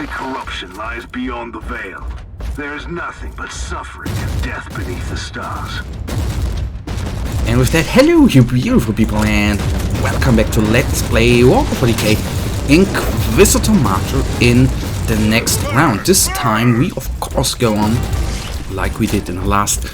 Only corruption lies beyond the veil. There is nothing but suffering and death beneath the stars. And with that, hello you beautiful people and welcome back to Let's Play Warhammer 40k Inquisitor Martyr in the next round. This time we of course go on like we did in the last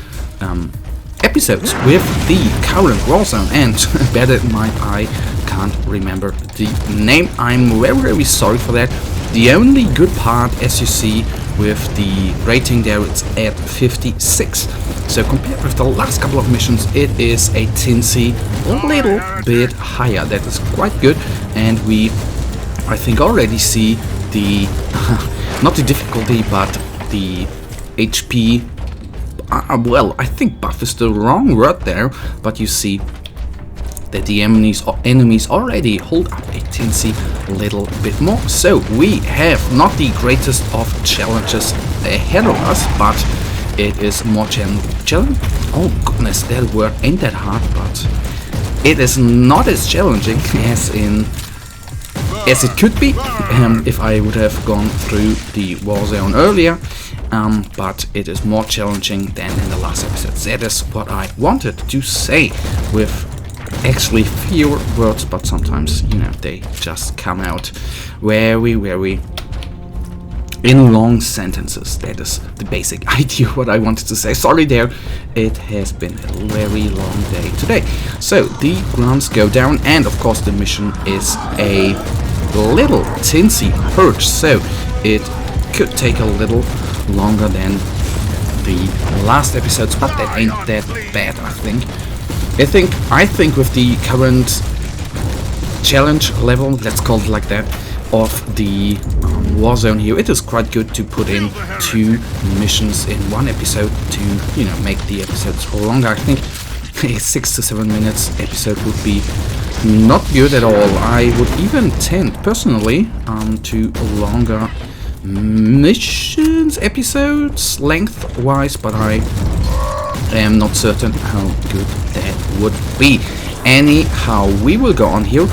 episodes with the current Warzone, and better might I can't remember the name. I'm very sorry for that. The only good part, as you see with the rating there, it's at 56. So compared with the last couple of missions, it is a tinsy little bit higher. That is quite good, and we, I think, already see the not the difficulty, but the HP. Well, I think buff is the wrong word there, but you see that the enemies already hold up a tinsy little bit more. So we have not the greatest of challenges ahead of us, but it is more challenging. Oh goodness, that word ain't that hard, but it is not as challenging as it could be if I would have gone through the Warzone earlier. But it is more challenging than in the last episodes. That is what I wanted to say with actually fewer words, but sometimes, you know, they just come out very in long sentences. That is the basic idea what I wanted to say. Sorry there, it has been a very long day today. So the grants go down, and of course the mission is a little tinsy Purge, so it could take a little longer than the last episodes, but that ain't that bad. I think with the current challenge level, let's call it like that, of the Warzone here, it is quite good to put in 2 missions in one episode to, you know, make the episodes longer. I think a 6 to 7 minutes episode would be not good at all. I would even tend personally to longer missions episodes length wise, but I am not certain how good that would be. Anyhow, we will go on here.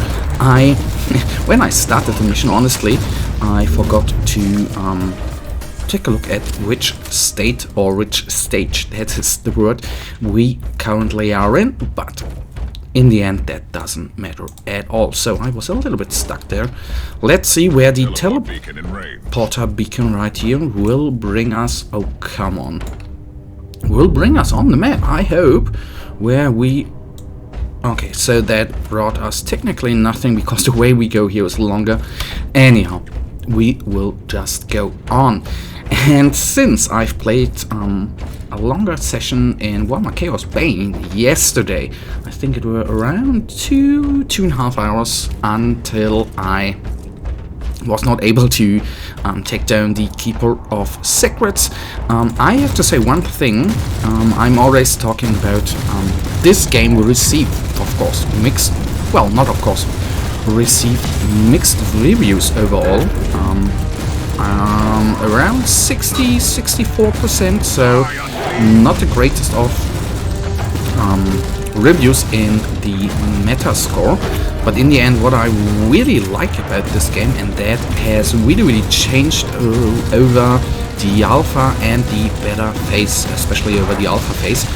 When I started the mission, honestly, I forgot to take a look at which state or which stage, that is the word, we currently are in, but in the end, that doesn't matter at all. So I was a little bit stuck there. Let's see where the teleporter beacon right here will bring us. Oh, come on. Will bring us on the map, I hope. Where we... Okay, so that brought us technically nothing because the way we go here is longer. Anyhow, we will just go on. And since I've played a longer session in Warhammer Chaos Bane yesterday, I think it were around 2.5 hours until I was not able to take down the Keeper of Secrets. I have to say one thing. I'm always talking about this game will receive, of course, mixed, well, not of course, received mixed reviews overall. Around 60-64%, so not the greatest of reviews in the Metascore, but in the end what I really like about this game, and that has really changed over the alpha and the beta phase, especially over the alpha phase,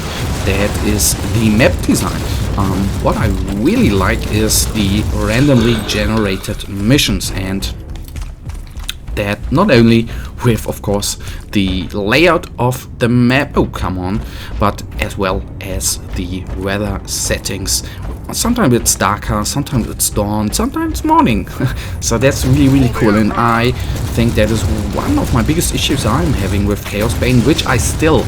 that is the map design. What I really like is the randomly generated missions, and that not only with, of course, the layout of the map, oh come on, but as well as the weather settings. Sometimes it's darker, sometimes it's dawn, sometimes morning. So that's really cool, and I think that is one of my biggest issues I'm having with Chaos Bane, which I still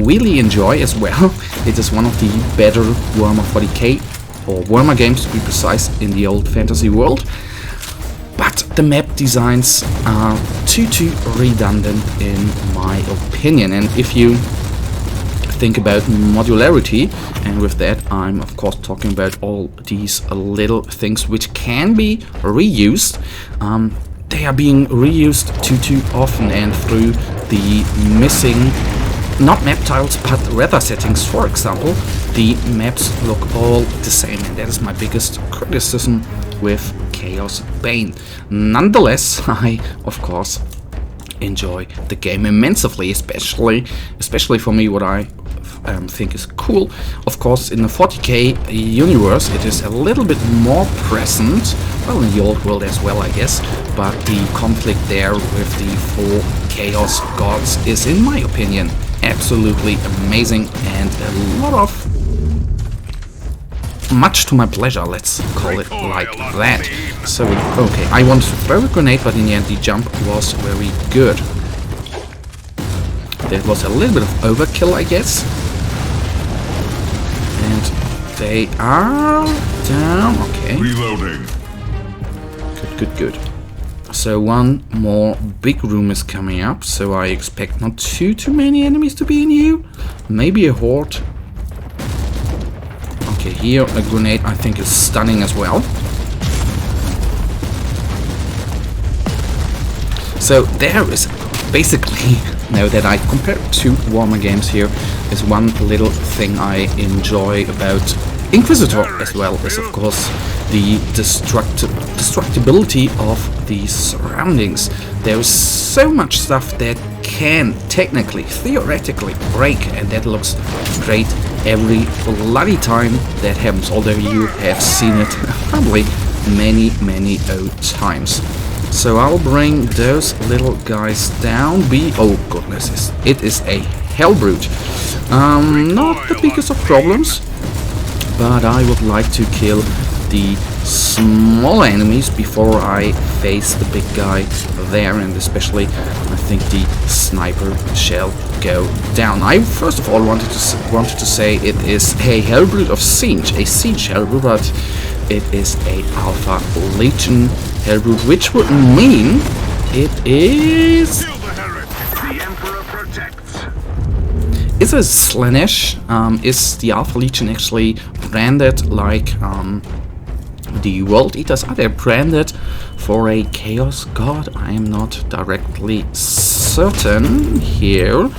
really enjoy as well. It is one of the better Warhammer 40k, or Warhammer games to be precise, in the old fantasy world. But the map designs are too redundant in my opinion. And if you think about modularity, and with that I'm of course talking about all these little things which can be reused, they are being reused too often, and through the missing, not map tiles, but weather settings, for example, the maps look all the same, and that is my biggest criticism with Chaos Bane. Nonetheless, I, of course, enjoy the game immensely, especially for me, what I think is cool. Of course, in the 40k universe, it is a little bit more present, well, in the old world as well, I guess, but the conflict there with the 4 Chaos Gods is, in my opinion, absolutely amazing, and a lot of much to my pleasure, let's call it like that. So, okay, I wanted to throw a grenade, but in the end the jump was very good. That was a little bit of overkill, I guess. And they are down, okay. Reloading. Good. So one more big room is coming up, so I expect not too many enemies to be in here. Maybe a horde. Okay, here a grenade I think is stunning as well. So there is basically, now that I compare to Warhammer games, here is one little thing I enjoy about Inquisitor as well, is of course the destructibility of the surroundings. There is so much stuff that can technically, theoretically break, and that looks great every bloody time that happens, although you have seen it probably many times. So I'll bring those little guys down. Oh goodness, it is a hellbrute. Not the biggest of problems, but I would like to kill the smaller enemies before I face the big guy there, and especially I think the sniper shall go down. I first of all wanted to say it is a hellbrute of siege, a siege hellbrute, but it is a Alpha Legion hellbrute, which would mean it is. The Emperor protects. Is a Slanesh? Is the Alpha Legion actually branded like the World Eaters? Are they branded for a Chaos God? I am not directly certain here.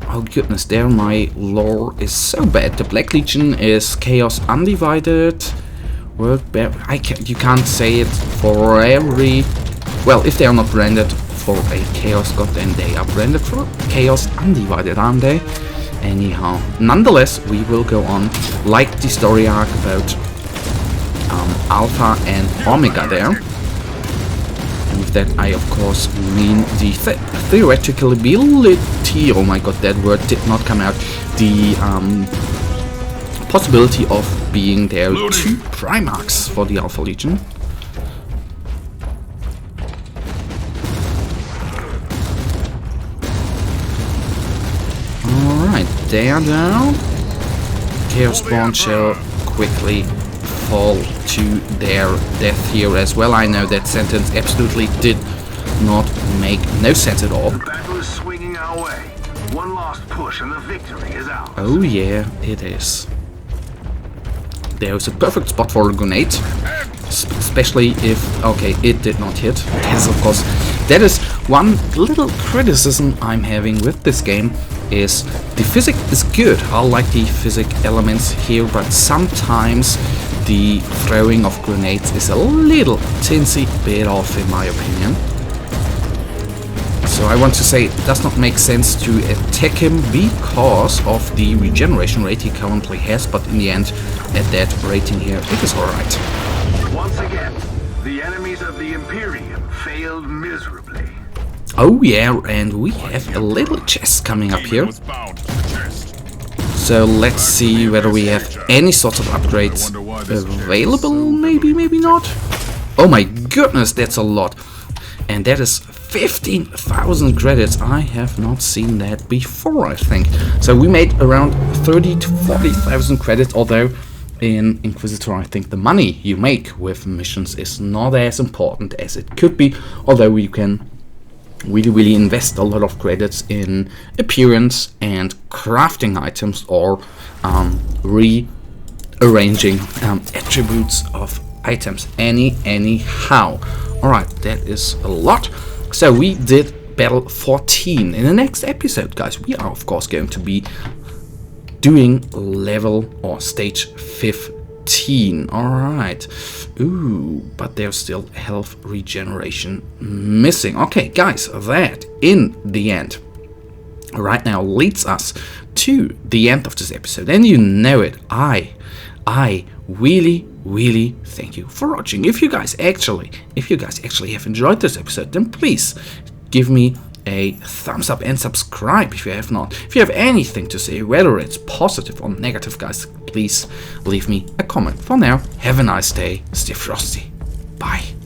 Oh goodness, there my lore is so bad. The Black Legion is Chaos Undivided. You can't say it for every. Well, if they are not branded for a Chaos God, then they are branded for Chaos Undivided, aren't they? Anyhow, nonetheless, we will go on like the story arc about Alpha and Omega there. And with that, I of course mean the theoretical ability. Oh my god, that word did not come out. The possibility of being there 2 Primarchs for the Alpha Legion. Alright, they are down. Chaos Spawn shall quickly fall to their death here as well. I know that sentence absolutely did not make no sense at all. The battle is swinging our way. One last push and the victory is ours. Oh yeah, it is. There's a perfect spot for a grenade, especially if, okay, it did not hit. Yes, of course. That is one little criticism I'm having with this game, is the physics is good. I like the physics elements here, but sometimes the throwing of grenades is a little teensy bit off, in my opinion. So I want to say it does not make sense to attack him because of the regeneration rate he currently has, but in the end, at that rating here, it is alright. Once again, the enemies of the Imperium failed miserably. Oh yeah, and we have a little chest coming up here. So let's see whether we have any sort of upgrades available. Maybe not. Oh my goodness, that's a lot. And that is 15,000 credits. I have not seen that before, I think. So we made around 30 to 40,000 credits, although in Inquisitor I think the money you make with missions is not as important as it could be, although you can really invest a lot of credits in appearance and crafting items, or rearranging attributes of items. Anyhow. Alright, that is a lot. So we did battle 14. In the next episode, guys, we are of course going to be doing level or stage 15. Alright. Ooh, but there's still health regeneration missing. Okay, guys, that in the end right now leads us to the end of this episode. And you know it, I really thank you for watching. If you guys actually have enjoyed this episode, then please give me a thumbs up and subscribe if you have not. If you have anything to say, whether it's positive or negative, guys, please leave me a comment. For now, have a nice day. Stay frosty. Bye.